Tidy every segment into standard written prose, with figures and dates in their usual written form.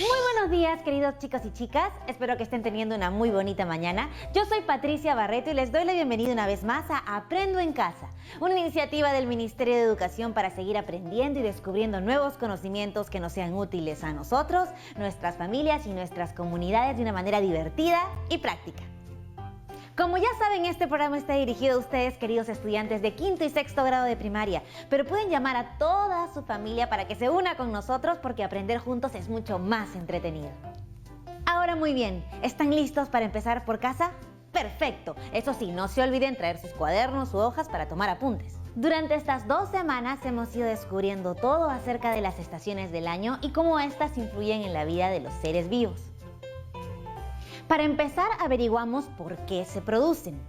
Muy buenos días, queridos chicos y chicas. Espero que estén teniendo una muy bonita mañana. Yo soy Patricia Barreto y les doy la bienvenida una vez más a Aprendo en Casa, una iniciativa del Ministerio de Educación para seguir aprendiendo y descubriendo nuevos conocimientos que nos sean útiles a nosotros, nuestras familias y nuestras comunidades de una manera divertida y práctica. Como ya saben, este programa está dirigido a ustedes, queridos estudiantes de quinto y sexto grado de primaria, pero pueden llamar a toda su familia para que se una con nosotros porque aprender juntos es mucho más entretenido. Ahora muy bien, ¿están listos para empezar por casa? ¡Perfecto! Eso sí, no se olviden traer sus cuadernos u hojas para tomar apuntes. Durante estas 2 semanas hemos ido descubriendo todo acerca de las estaciones del año y cómo éstas influyen en la vida de los seres vivos. Para empezar, averiguamos por qué se producen.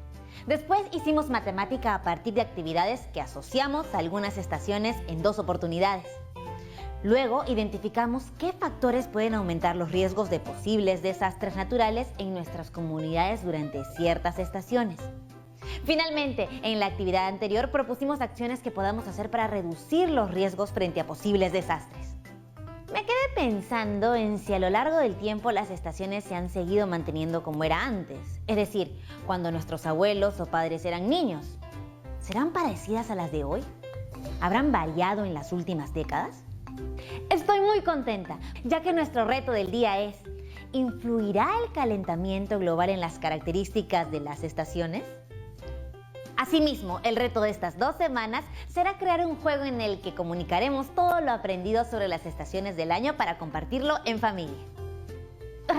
Después hicimos matemática a partir de actividades que asociamos a algunas estaciones en 2 oportunidades. Luego identificamos qué factores pueden aumentar los riesgos de posibles desastres naturales en nuestras comunidades durante ciertas estaciones. Finalmente, en la actividad anterior propusimos acciones que podamos hacer para reducir los riesgos frente a posibles desastres. Me quedé pensando en si a lo largo del tiempo las estaciones se han seguido manteniendo como era antes, es decir, cuando nuestros abuelos o padres eran niños. ¿Serán parecidas a las de hoy? ¿Habrán variado en las últimas décadas? Estoy muy contenta, ya que nuestro reto del día es: ¿influirá el calentamiento global en las características de las estaciones? Asimismo, el reto de estas 2 semanas será crear un juego en el que comunicaremos todo lo aprendido sobre las estaciones del año para compartirlo en familia.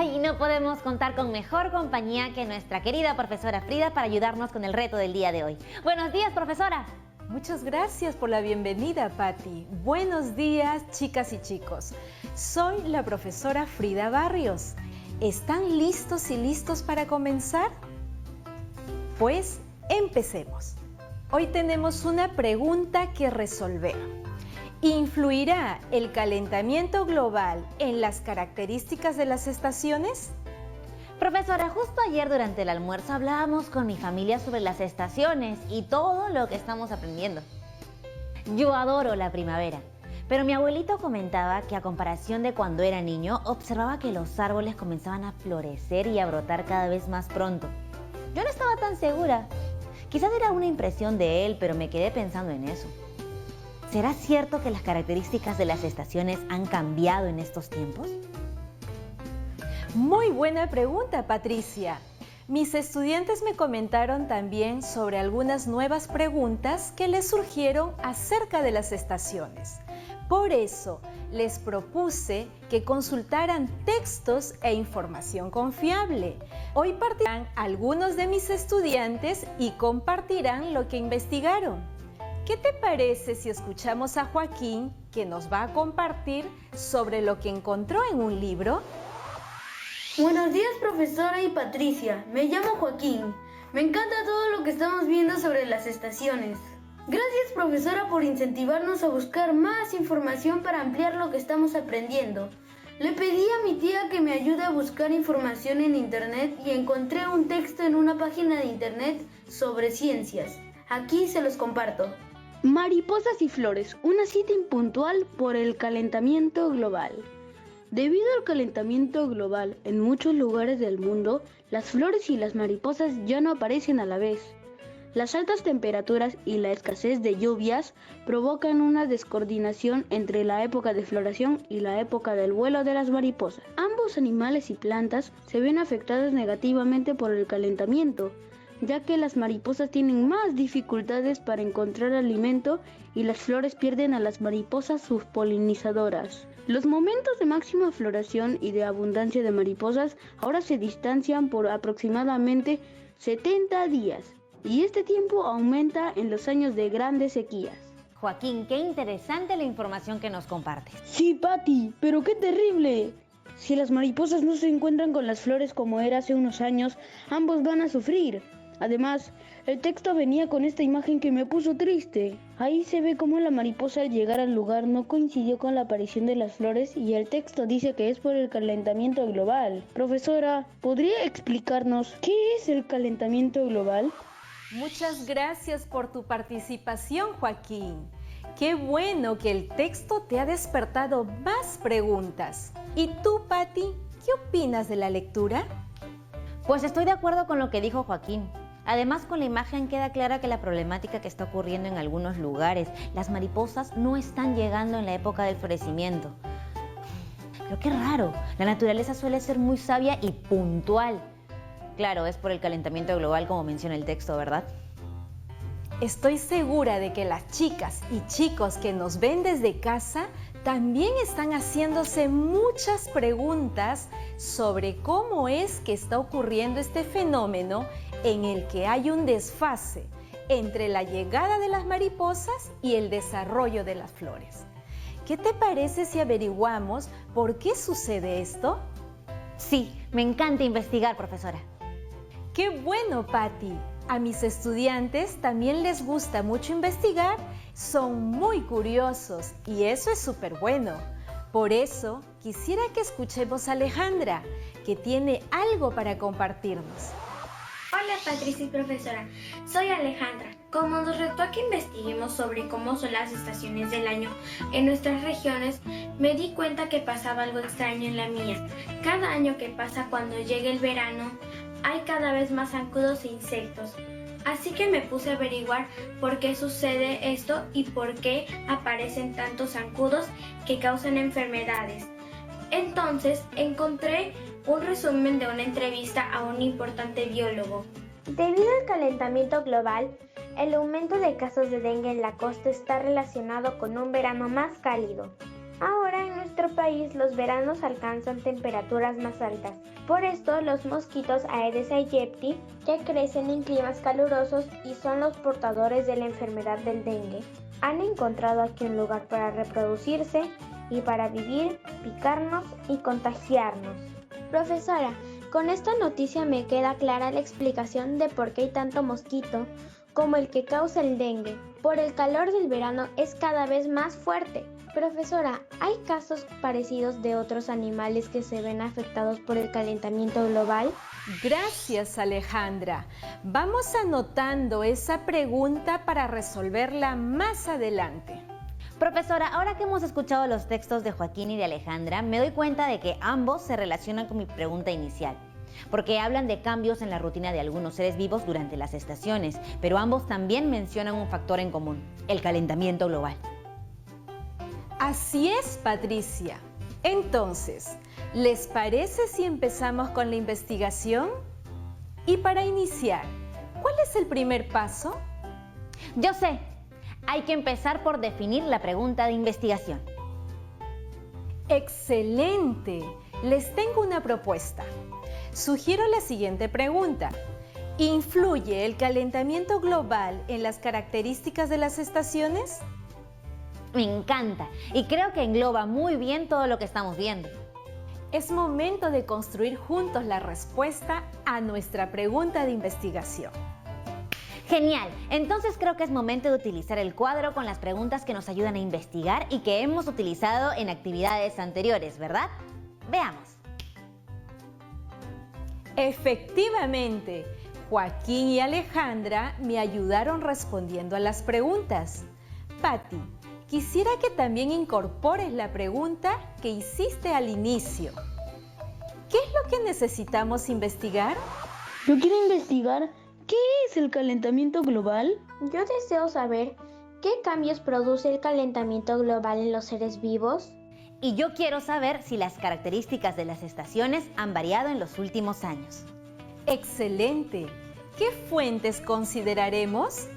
Y no podemos contar con mejor compañía que nuestra querida profesora Frida para ayudarnos con el reto del día de hoy. Buenos días, profesora. Muchas gracias por la bienvenida, Patti. Buenos días, chicas y chicos. Soy la profesora Frida Barrios. ¿Están listos y listos para comenzar? Pues empecemos. Hoy tenemos una pregunta que resolver. ¿Influirá el calentamiento global en las características de las estaciones? Profesora, justo ayer durante el almuerzo hablábamos con mi familia sobre las estaciones y todo lo que estamos aprendiendo. Yo adoro la primavera, pero mi abuelito comentaba que a comparación de cuando era niño, observaba que los árboles comenzaban a florecer y a brotar cada vez más pronto. Yo no estaba tan segura. Quizás era una impresión de él, pero me quedé pensando en eso. ¿Será cierto que las características de las estaciones han cambiado en estos tiempos? Muy buena pregunta, Patricia. Mis estudiantes me comentaron también sobre algunas nuevas preguntas que les surgieron acerca de las estaciones. Por eso, les propuse que consultaran textos e información confiable. Hoy partirán algunos de mis estudiantes y compartirán lo que investigaron. ¿Qué te parece si escuchamos a Joaquín, que nos va a compartir sobre lo que encontró en un libro? Buenos días, profesora y Patricia. Me llamo Joaquín. Me encanta todo lo que estamos viendo sobre las estaciones. Gracias, profesora, por incentivarnos a buscar más información para ampliar lo que estamos aprendiendo. Le pedí a mi tía que me ayude a buscar información en internet y encontré un texto en una página de internet sobre ciencias. Aquí se los comparto. Mariposas y flores, una cita impuntual por el calentamiento global. Debido al calentamiento global en muchos lugares del mundo, las flores y las mariposas ya no aparecen a la vez. Las altas temperaturas y la escasez de lluvias provocan una descoordinación entre la época de floración y la época del vuelo de las mariposas. Ambos animales y plantas se ven afectados negativamente por el calentamiento, ya que las mariposas tienen más dificultades para encontrar alimento y las flores pierden a las mariposas sus polinizadoras. Los momentos de máxima floración y de abundancia de mariposas ahora se distancian por aproximadamente 70 días. Y este tiempo aumenta en los años de grandes sequías. Joaquín, qué interesante la información que nos compartes. Sí, Patti, pero qué terrible. Si las mariposas no se encuentran con las flores como era hace unos años, ambos van a sufrir. Además, el texto venía con esta imagen que me puso triste. Ahí se ve cómo la mariposa al llegar al lugar no coincidió con la aparición de las flores y el texto dice que es por el calentamiento global. Profesora, ¿podría explicarnos qué es el calentamiento global? Muchas gracias por tu participación, Joaquín. Qué bueno que el texto te ha despertado más preguntas. ¿Y tú, Patti, qué opinas de la lectura? Pues estoy de acuerdo con lo que dijo Joaquín. Además, con la imagen queda clara que la problemática que está ocurriendo en algunos lugares, las mariposas no están llegando en la época del florecimiento. Pero qué raro, la naturaleza suele ser muy sabia y puntual. Claro, es por el calentamiento global, como menciona el texto, ¿verdad? Estoy segura de que las chicas y chicos que nos ven desde casa también están haciéndose muchas preguntas sobre cómo es que está ocurriendo este fenómeno en el que hay un desfase entre la llegada de las mariposas y el desarrollo de las flores. ¿Qué te parece si averiguamos por qué sucede esto? Sí, me encanta investigar, profesora. ¡Qué bueno, Patti! A mis estudiantes también les gusta mucho investigar, son muy curiosos y eso es súper bueno. Por eso quisiera que escuchemos a Alejandra, que tiene algo para compartirnos. Hola Patricia y profesora, soy Alejandra. Como nos retó a que investiguemos sobre cómo son las estaciones del año en nuestras regiones, me di cuenta que pasaba algo extraño en la mía. Cada año que pasa cuando llega el verano, hay cada vez más zancudos e insectos. Así que me puse a averiguar por qué sucede esto y por qué aparecen tantos zancudos que causan enfermedades. Entonces encontré un resumen de una entrevista a un importante biólogo. Debido al calentamiento global, el aumento de casos de dengue en la costa está relacionado con un verano más cálido. Ahora en nuestro país los veranos alcanzan temperaturas más altas. Por esto los mosquitos Aedes aegypti, que crecen en climas calurosos y son los portadores de la enfermedad del dengue, han encontrado aquí un lugar para reproducirse y para vivir, picarnos y contagiarnos. Profesora, con esta noticia me queda clara la explicación de por qué hay tanto mosquito como el que causa el dengue. Por el calor del verano es cada vez más fuerte. Profesora, ¿hay casos parecidos de otros animales que se ven afectados por el calentamiento global? Gracias, Alejandra. Vamos anotando esa pregunta para resolverla más adelante. Profesora, ahora que hemos escuchado los textos de Joaquín y de Alejandra, me doy cuenta de que ambos se relacionan con mi pregunta inicial, porque hablan de cambios en la rutina de algunos seres vivos durante las estaciones, pero ambos también mencionan un factor en común, el calentamiento global. Así es, Patricia. Entonces, ¿les parece si empezamos con la investigación? Y para iniciar, ¿cuál es el primer paso? Yo sé, hay que empezar por definir la pregunta de investigación. ¡Excelente! Les tengo una propuesta. Sugiero la siguiente pregunta. ¿Influye el calentamiento global en las características de las estaciones? Me encanta y creo que engloba muy bien todo lo que estamos viendo. Es momento de construir juntos la respuesta a nuestra pregunta de investigación. Genial, entonces creo que es momento de utilizar el cuadro con las preguntas que nos ayudan a investigar y que hemos utilizado en actividades anteriores, ¿verdad? Veamos. Efectivamente, Joaquín y Alejandra me ayudaron respondiendo a las preguntas. Patti, quisiera que también incorpores la pregunta que hiciste al inicio. ¿Qué es lo que necesitamos investigar? Yo quiero investigar qué es el calentamiento global. Yo deseo saber qué cambios produce el calentamiento global en los seres vivos. Y yo quiero saber si las características de las estaciones han variado en los últimos años. ¡Excelente! ¿Qué fuentes consideraremos?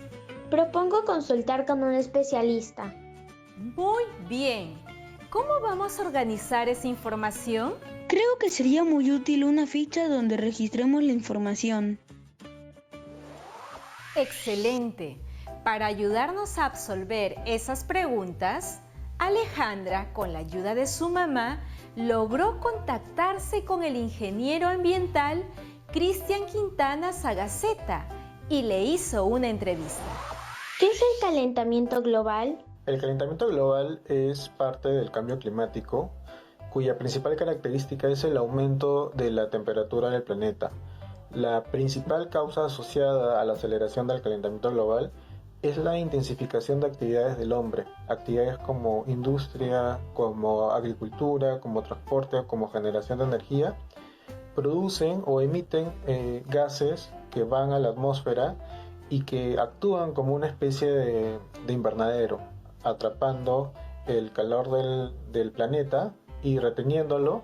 Propongo consultar con un especialista. Muy bien. ¿Cómo vamos a organizar esa información? Creo que sería muy útil una ficha donde registremos la información. Excelente. Para ayudarnos a absolver esas preguntas, Alejandra, con la ayuda de su mamá, logró contactarse con el ingeniero ambiental Cristian Quintana Sagaceta y le hizo una entrevista. ¿Qué es el calentamiento global? El calentamiento global es parte del cambio climático, cuya principal característica es el aumento de la temperatura del planeta. La principal causa asociada a la aceleración del calentamiento global es la intensificación de actividades del hombre, actividades como industria, como agricultura, como transporte, como generación de energía, producen o emiten gases que van a la atmósfera y que actúan como una especie de invernadero, atrapando el calor del planeta y reteniéndolo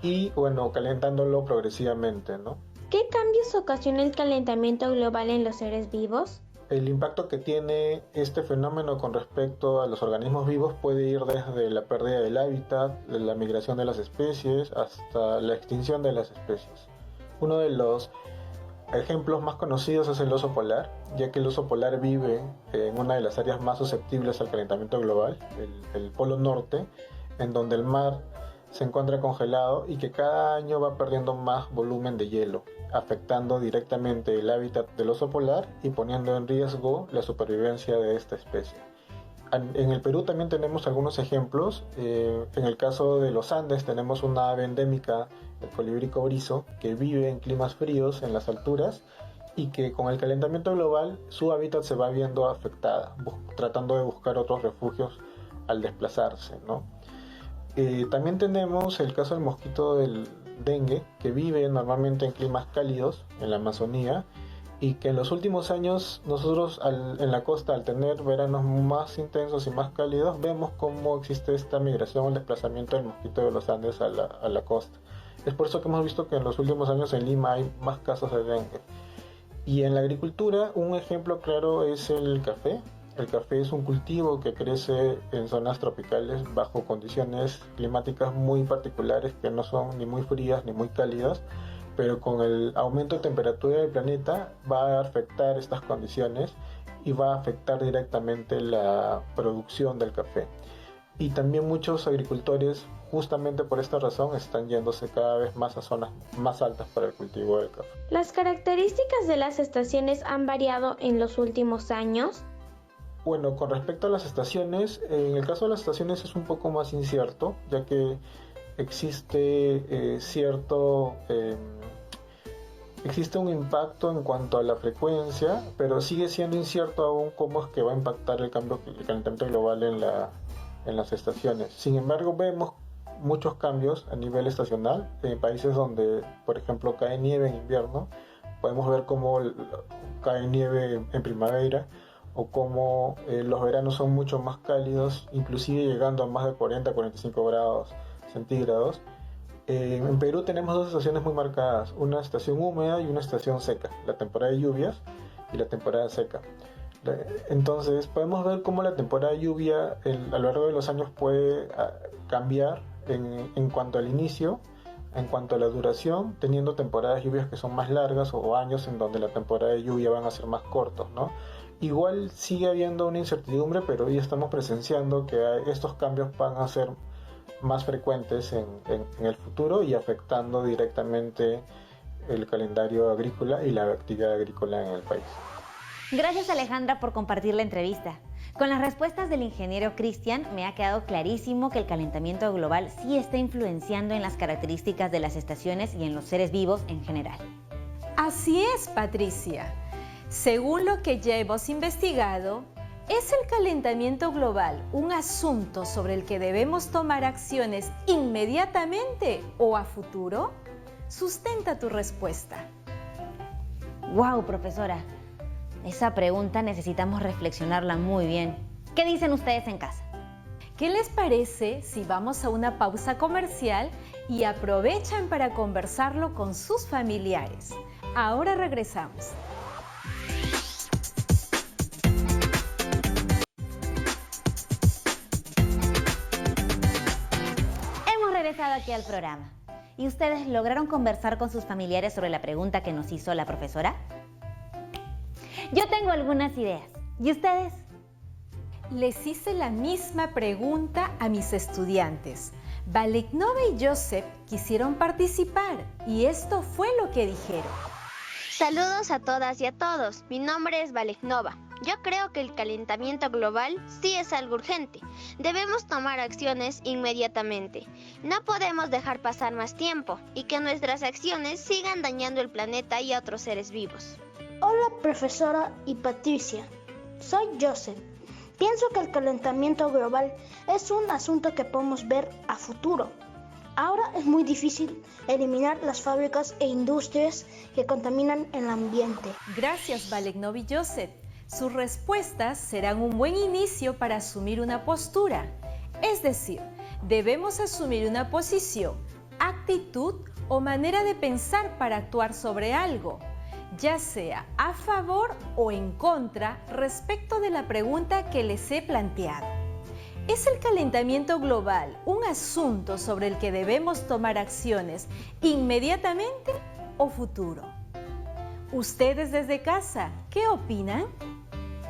y calentándolo progresivamente, ¿no? ¿Qué cambios ocasiona el calentamiento global en los seres vivos? El impacto que tiene este fenómeno con respecto a los organismos vivos puede ir desde la pérdida del hábitat, la migración de las especies, hasta la extinción de las especies. Uno de los ejemplos más conocidos es el oso polar, ya que el oso polar vive en una de las áreas más susceptibles al calentamiento global, el Polo Norte, en donde el mar se encuentra congelado y que cada año va perdiendo más volumen de hielo, afectando directamente el hábitat del oso polar y poniendo en riesgo la supervivencia de esta especie. En el Perú también tenemos algunos ejemplos. En el caso de los Andes tenemos una ave endémica, el colibrí cobrizo, que vive en climas fríos en las alturas y que con el calentamiento global su hábitat se va viendo afectada, tratando de buscar otros refugios al desplazarse, ¿no? También tenemos el caso del mosquito del dengue, que vive normalmente en climas cálidos en la Amazonía y que en los últimos años nosotros en la costa, al tener veranos más intensos y más cálidos, vemos cómo existe esta migración o el desplazamiento del mosquito de los Andes a la costa. Es por eso que hemos visto que en los últimos años en Lima hay más casos de dengue. Y en la agricultura, un ejemplo claro es el café. El café es un cultivo que crece en zonas tropicales bajo condiciones climáticas muy particulares que no son ni muy frías ni muy cálidas, pero con el aumento de temperatura del planeta va a afectar estas condiciones y va a afectar directamente la producción del café. Y también muchos agricultores, justamente por esta razón, están yéndose cada vez más a zonas más altas para el cultivo del café. ¿Las características de las estaciones han variado en los últimos años? Bueno, con respecto a las estaciones, en el caso de las estaciones es un poco más incierto, ya que existe un impacto en cuanto a la frecuencia, pero sigue siendo incierto aún cómo es que va a impactar el calentamiento global en las estaciones. Sin embargo, vemos muchos cambios a nivel estacional en países donde, por ejemplo, cae nieve en invierno. Podemos ver cómo cae nieve en primavera, o cómo los veranos son mucho más cálidos, inclusive llegando a más de 40-45 grados centígrados. En Perú tenemos dos estaciones muy marcadas, una estación húmeda y una estación seca, la temporada de lluvias y la temporada seca. Entonces podemos ver cómo la temporada de lluvia a lo largo de los años puede cambiar en cuanto al inicio, en cuanto a la duración, teniendo temporadas de lluvias que son más largas o años en donde la temporada de lluvia van a ser más cortos, ¿no? Igual sigue habiendo una incertidumbre, pero hoy estamos presenciando que estos cambios van a ser más frecuentes en el futuro y afectando directamente el calendario agrícola y la actividad agrícola en el país. Gracias, Alejandra, por compartir la entrevista. Con las respuestas del ingeniero Cristian me ha quedado clarísimo que el calentamiento global sí está influenciando en las características de las estaciones y en los seres vivos en general. Así es, Patricia. Según lo que ya hemos investigado, ¿es el calentamiento global un asunto sobre el que debemos tomar acciones inmediatamente o a futuro? Sustenta tu respuesta. ¡Wow, profesora! Esa pregunta necesitamos reflexionarla muy bien. ¿Qué dicen ustedes en casa? ¿Qué les parece si vamos a una pausa comercial y aprovechan para conversarlo con sus familiares? Ahora regresamos. Hemos regresado aquí al programa. ¿Y ustedes lograron conversar con sus familiares sobre la pregunta que nos hizo la profesora? Yo tengo algunas ideas. ¿Y ustedes? Les hice la misma pregunta a mis estudiantes. Valiknova y Joseph quisieron participar y esto fue lo que dijeron. Saludos a todas y a todos. Mi nombre es Valiknova. Yo creo que el calentamiento global sí es algo urgente. Debemos tomar acciones inmediatamente. No podemos dejar pasar más tiempo y que nuestras acciones sigan dañando el planeta y a otros seres vivos. Hola, profesora y Patricia. soy Joseph. Pienso que el calentamiento global es un asunto que podemos ver a futuro. Ahora es muy difícil eliminar las fábricas e industrias que contaminan el ambiente. Gracias, Valenova y Joseph. Sus respuestas serán un buen inicio para asumir una postura. Es decir, debemos asumir una posición, actitud o manera de pensar para actuar sobre algo, ya sea a favor o en contra respecto de la pregunta que les he planteado. ¿Es el calentamiento global un asunto sobre el que debemos tomar acciones inmediatamente o futuro? ¿Ustedes desde casa qué opinan?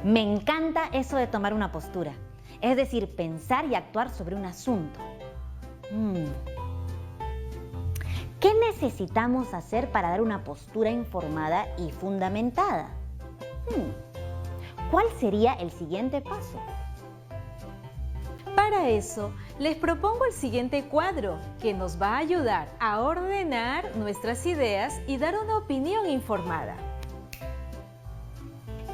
Me encanta eso de tomar una postura, es decir, pensar y actuar sobre un asunto. ¿Qué necesitamos hacer para dar una postura informada y fundamentada? ¿Cuál sería el siguiente paso? Para eso, les propongo el siguiente cuadro que nos va a ayudar a ordenar nuestras ideas y dar una opinión informada.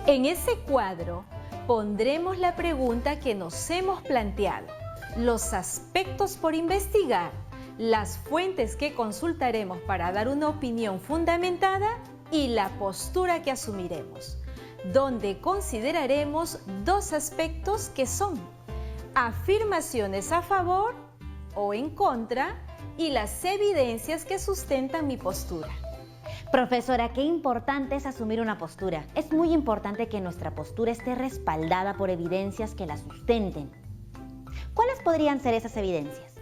En ese cuadro pondremos la pregunta que nos hemos planteado, los aspectos por investigar, las fuentes que consultaremos para dar una opinión fundamentada y la postura que asumiremos, donde consideraremos dos aspectos que son afirmaciones a favor o en contra y las evidencias que sustentan mi postura. Profesora, qué importante es asumir una postura. Es muy importante que nuestra postura esté respaldada por evidencias que la sustenten. ¿Cuáles podrían ser esas evidencias?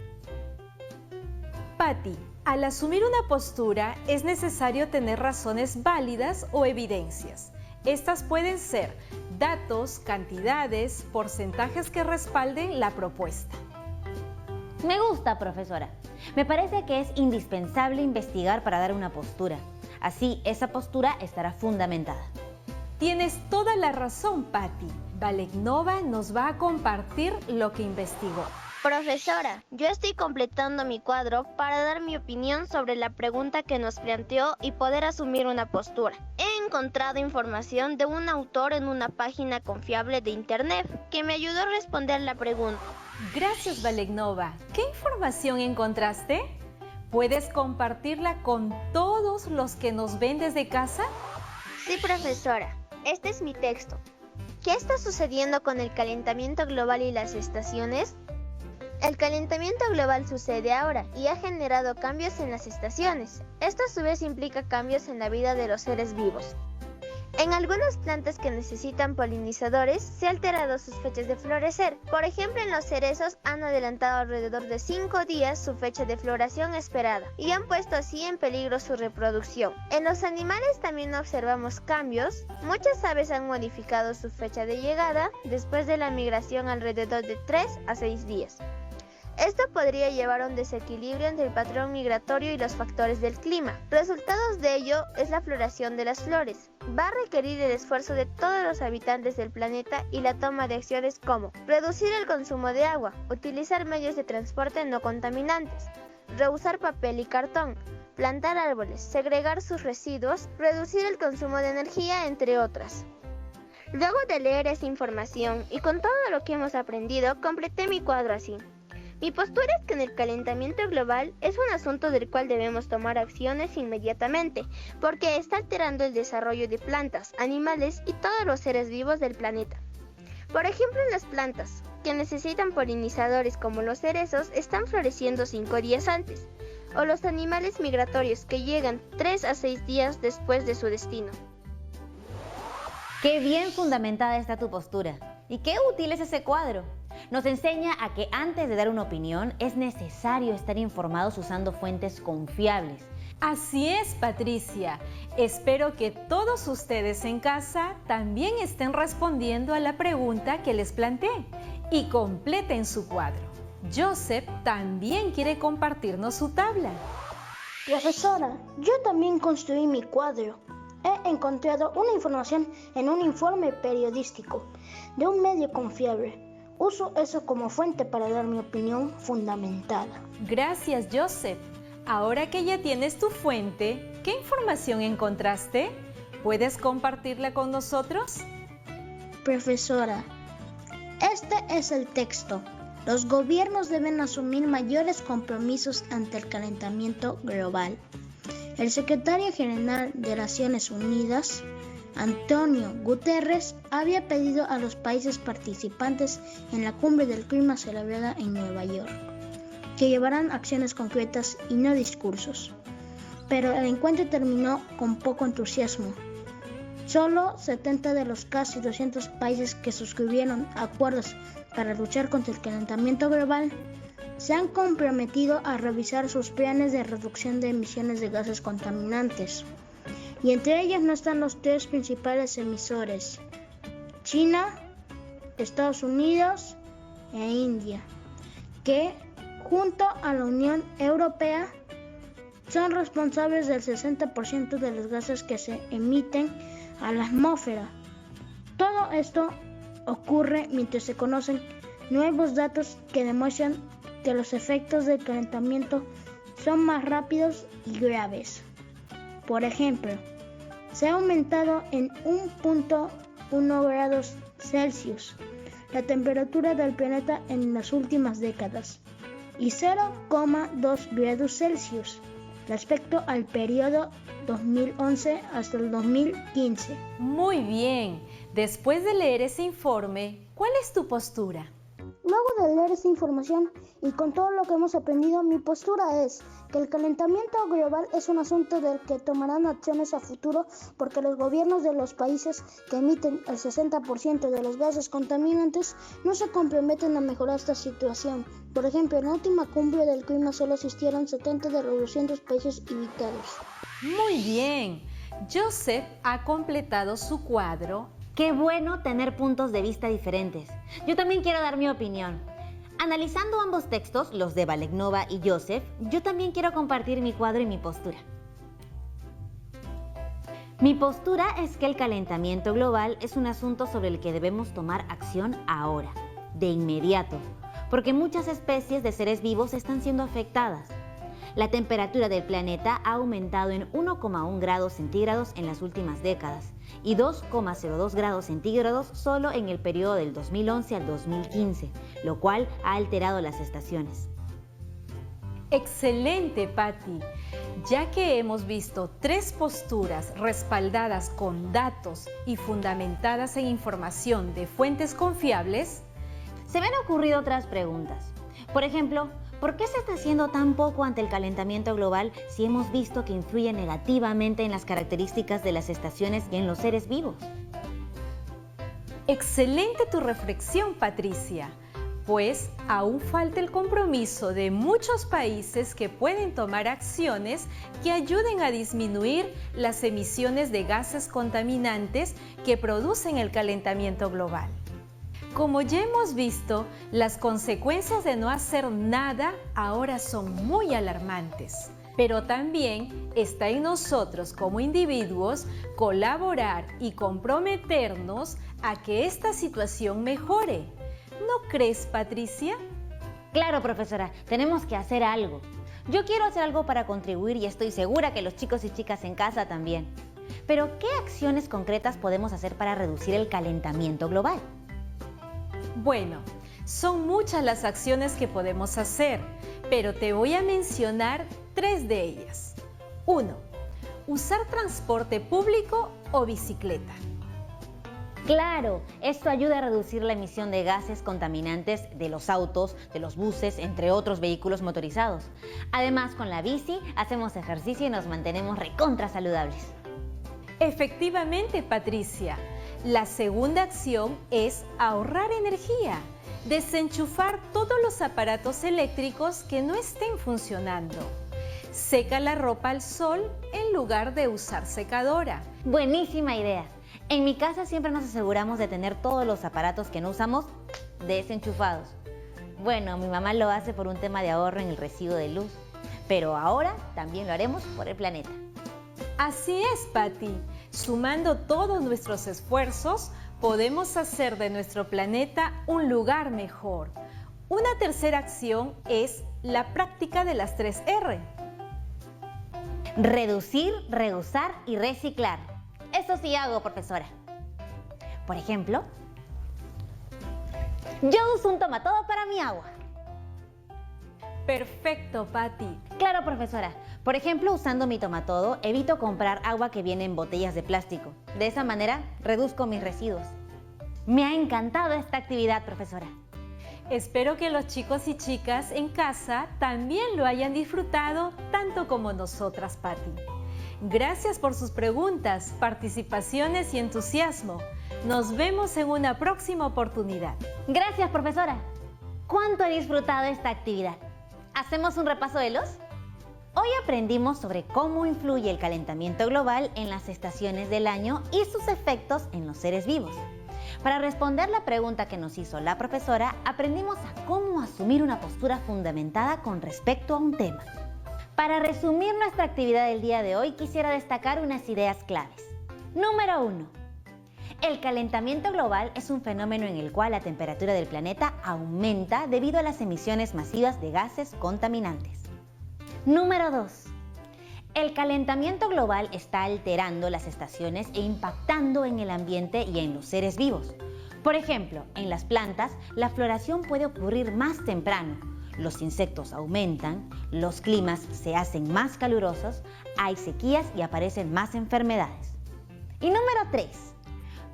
Patti, al asumir una postura es necesario tener razones válidas o evidencias. Estas pueden ser datos, cantidades, porcentajes que respalden la propuesta. Me gusta, profesora. Me parece que es indispensable investigar para dar una postura. Así, esa postura estará fundamentada. Tienes toda la razón, Patti. Valenova nos va a compartir lo que investigó. Profesora, yo estoy completando mi cuadro para dar mi opinión sobre la pregunta que nos planteó y poder asumir una postura. He encontrado información de un autor en una página confiable de internet que me ayudó a responder la pregunta. Gracias, Valenova. ¿Qué información encontraste? ¿Puedes compartirla con todos los que nos ven desde casa? Sí, profesora. Este es mi texto. ¿Qué está sucediendo con el calentamiento global y las estaciones? El calentamiento global sucede ahora y ha generado cambios en las estaciones. Esto a su vez implica cambios en la vida de los seres vivos. En algunas plantas que necesitan polinizadores se han alterado sus fechas de florecer. Por ejemplo, en los cerezos han adelantado alrededor de 5 días su fecha de floración esperada y han puesto así en peligro su reproducción. En los animales también observamos cambios. Muchas aves han modificado su fecha de llegada después de la migración alrededor de 3 a 6 días. Esto podría llevar a un desequilibrio entre el patrón migratorio y los factores del clima. Resultados de ello es la floración de las flores. Va a requerir el esfuerzo de todos los habitantes del planeta y la toma de acciones como reducir el consumo de agua, utilizar medios de transporte no contaminantes, reusar papel y cartón, plantar árboles, segregar sus residuos, reducir el consumo de energía, entre otras. Luego de leer esa información y con todo lo que hemos aprendido, completé mi cuadro así. Mi postura es que en el calentamiento global es un asunto del cual debemos tomar acciones inmediatamente, porque está alterando el desarrollo de plantas, animales y todos los seres vivos del planeta. Por ejemplo, las plantas, que necesitan polinizadores como los cerezos, están floreciendo 5 días antes, o los animales migratorios que llegan 3 a 6 días después de su destino. Qué bien fundamentada está tu postura. Y qué útil es ese cuadro. Nos enseña a que antes de dar una opinión es necesario estar informados usando fuentes confiables. Así es, Patricia. Espero que todos ustedes en casa también estén respondiendo a la pregunta que les planteé y completen su cuadro. Joseph también quiere compartirnos su tabla. Profesora, yo también construí mi cuadro. He encontrado una información en un informe periodístico de un medio confiable. Uso eso como fuente para dar mi opinión fundamentada. Gracias, Joseph. Ahora que ya tienes tu fuente, ¿qué información encontraste? ¿Puedes compartirla con nosotros? Profesora, este es el texto. Los gobiernos deben asumir mayores compromisos ante el calentamiento global. El secretario general de Naciones Unidas, Antonio Guterres, había pedido a los países participantes en la Cumbre del Clima celebrada en Nueva York que llevaran acciones concretas y no discursos. Pero el encuentro terminó con poco entusiasmo. Solo 70 de los casi 200 países que suscribieron acuerdos para luchar contra el calentamiento global se han comprometido a revisar sus planes de reducción de emisiones de gases contaminantes. Y entre ellos no están los tres principales emisores: China, Estados Unidos e India, que junto a la Unión Europea son responsables del 60% de los gases que se emiten a la atmósfera. Todo esto ocurre mientras se conocen nuevos datos que demuestran que los efectos del calentamiento son más rápidos y graves. Por ejemplo, se ha aumentado en 1.1 grados Celsius la temperatura del planeta en las últimas décadas y 0,2 grados Celsius respecto al periodo 2011 hasta el 2015. Muy bien. Después de leer ese informe, ¿cuál es tu postura? Luego de leer esta información y con todo lo que hemos aprendido, mi postura es que el calentamiento global es un asunto del que tomarán acciones a futuro porque los gobiernos de los países que emiten el 60% de los gases contaminantes no se comprometen a mejorar esta situación. Por ejemplo, en la última cumbre del clima solo asistieron 70 de los 200 países invitados. Muy bien. Joseph ha completado su cuadro. Qué bueno tener puntos de vista diferentes. Yo también quiero dar mi opinión. Analizando ambos textos, los de Valegnova y Joseph, yo también quiero compartir mi cuadro y mi postura. Mi postura es que el calentamiento global es un asunto sobre el que debemos tomar acción ahora, de inmediato, porque muchas especies de seres vivos están siendo afectadas. La temperatura del planeta ha aumentado en 1,1 grados centígrados en las últimas décadas y 2,02 grados centígrados solo en el periodo del 2011 al 2015, lo cual ha alterado las estaciones. Excelente, Patti. Ya que hemos visto tres posturas respaldadas con datos y fundamentadas en información de fuentes confiables, se me han ocurrido otras preguntas. Por ejemplo, ¿por qué se está haciendo tan poco ante el calentamiento global si hemos visto que influye negativamente en las características de las estaciones y en los seres vivos? Excelente tu reflexión, Patricia, pues aún falta el compromiso de muchos países que pueden tomar acciones que ayuden a disminuir las emisiones de gases contaminantes que producen el calentamiento global. Como ya hemos visto, las consecuencias de no hacer nada ahora son muy alarmantes. Pero también está en nosotros como individuos colaborar y comprometernos a que esta situación mejore. ¿No crees, Patricia? Claro, profesora, tenemos que hacer algo. Yo quiero hacer algo para contribuir y estoy segura que los chicos y chicas en casa también. Pero, ¿qué acciones concretas podemos hacer para reducir el calentamiento global? Bueno, son muchas las acciones que podemos hacer, pero te voy a mencionar 3 de ellas. 1. Usar transporte público o bicicleta. Claro, esto ayuda a reducir la emisión de gases contaminantes de los autos, de los buses, entre otros vehículos motorizados. Además, con la bici hacemos ejercicio y nos mantenemos recontra saludables. Efectivamente, Patricia. La segunda acción es ahorrar energía, desenchufar todos los aparatos eléctricos que no estén funcionando. Seca la ropa al sol en lugar de usar secadora. Buenísima idea. En mi casa siempre nos aseguramos de tener todos los aparatos que no usamos desenchufados. Bueno, mi mamá lo hace por un tema de ahorro en el recibo de luz, pero ahora también lo haremos por el planeta. Así es, Patti. Sumando todos nuestros esfuerzos, podemos hacer de nuestro planeta un lugar mejor. Una tercera acción es la práctica de las 3 R. Reducir, reusar y reciclar. Eso sí hago, profesora. Por ejemplo, Yo uso un tomatodo para mi agua. Perfecto, Patti. Claro, profesora. Por ejemplo, usando mi tomatodo, evito comprar agua que viene en botellas de plástico. De esa manera, reduzco mis residuos. Me ha encantado esta actividad, profesora. Espero que los chicos y chicas en casa también lo hayan disfrutado tanto como nosotras, Patti. Gracias por sus preguntas, participaciones y entusiasmo. Nos vemos en una próxima oportunidad. Gracias, profesora. ¿Cuánto he disfrutado esta actividad? ¿Hacemos un repaso de los? Hoy aprendimos sobre cómo influye el calentamiento global en las estaciones del año y sus efectos en los seres vivos. Para responder la pregunta que nos hizo la profesora, aprendimos a cómo asumir una postura fundamentada con respecto a un tema. Para resumir nuestra actividad del día de hoy, quisiera destacar unas ideas claves. Número 1. El calentamiento global es un fenómeno en el cual la temperatura del planeta aumenta debido a las emisiones masivas de gases contaminantes. Número 2. El calentamiento global está alterando las estaciones e impactando en el ambiente y en los seres vivos. Por ejemplo, en las plantas, la floración puede ocurrir más temprano, los insectos aumentan, los climas se hacen más calurosos, hay sequías y aparecen más enfermedades. Y número 3.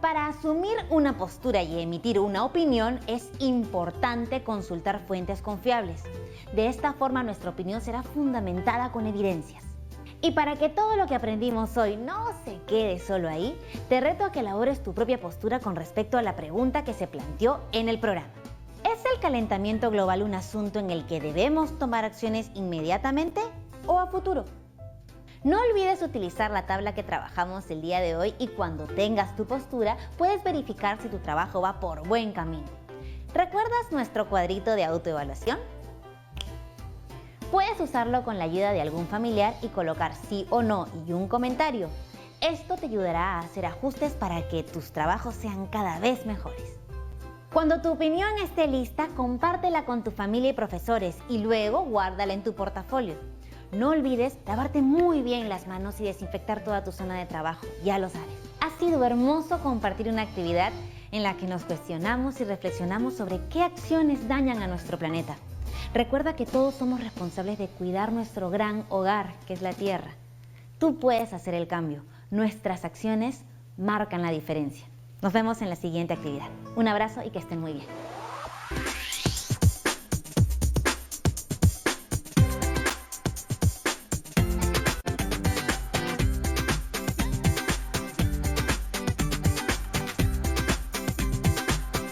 Para asumir una postura y emitir una opinión es importante consultar fuentes confiables. De esta forma nuestra opinión será fundamentada con evidencias. Y para que todo lo que aprendimos hoy no se quede solo ahí, te reto a que elabores tu propia postura con respecto a la pregunta que se planteó en el programa. ¿Es el calentamiento global un asunto en el que debemos tomar acciones inmediatamente o a futuro? No olvides utilizar la tabla que trabajamos el día de hoy y cuando tengas tu postura puedes verificar si tu trabajo va por buen camino. ¿Recuerdas nuestro cuadrito de autoevaluación? Puedes usarlo con la ayuda de algún familiar y colocar sí o no y un comentario. Esto te ayudará a hacer ajustes para que tus trabajos sean cada vez mejores. Cuando tu opinión esté lista, compártela con tu familia y profesores y luego guárdala en tu portafolio. No olvides lavarte muy bien las manos y desinfectar toda tu zona de trabajo, ya lo sabes. Ha sido hermoso compartir una actividad en la que nos cuestionamos y reflexionamos sobre qué acciones dañan a nuestro planeta. Recuerda que todos somos responsables de cuidar nuestro gran hogar, que es la Tierra. Tú puedes hacer el cambio. Nuestras acciones marcan la diferencia. Nos vemos en la siguiente actividad. Un abrazo y que estén muy bien.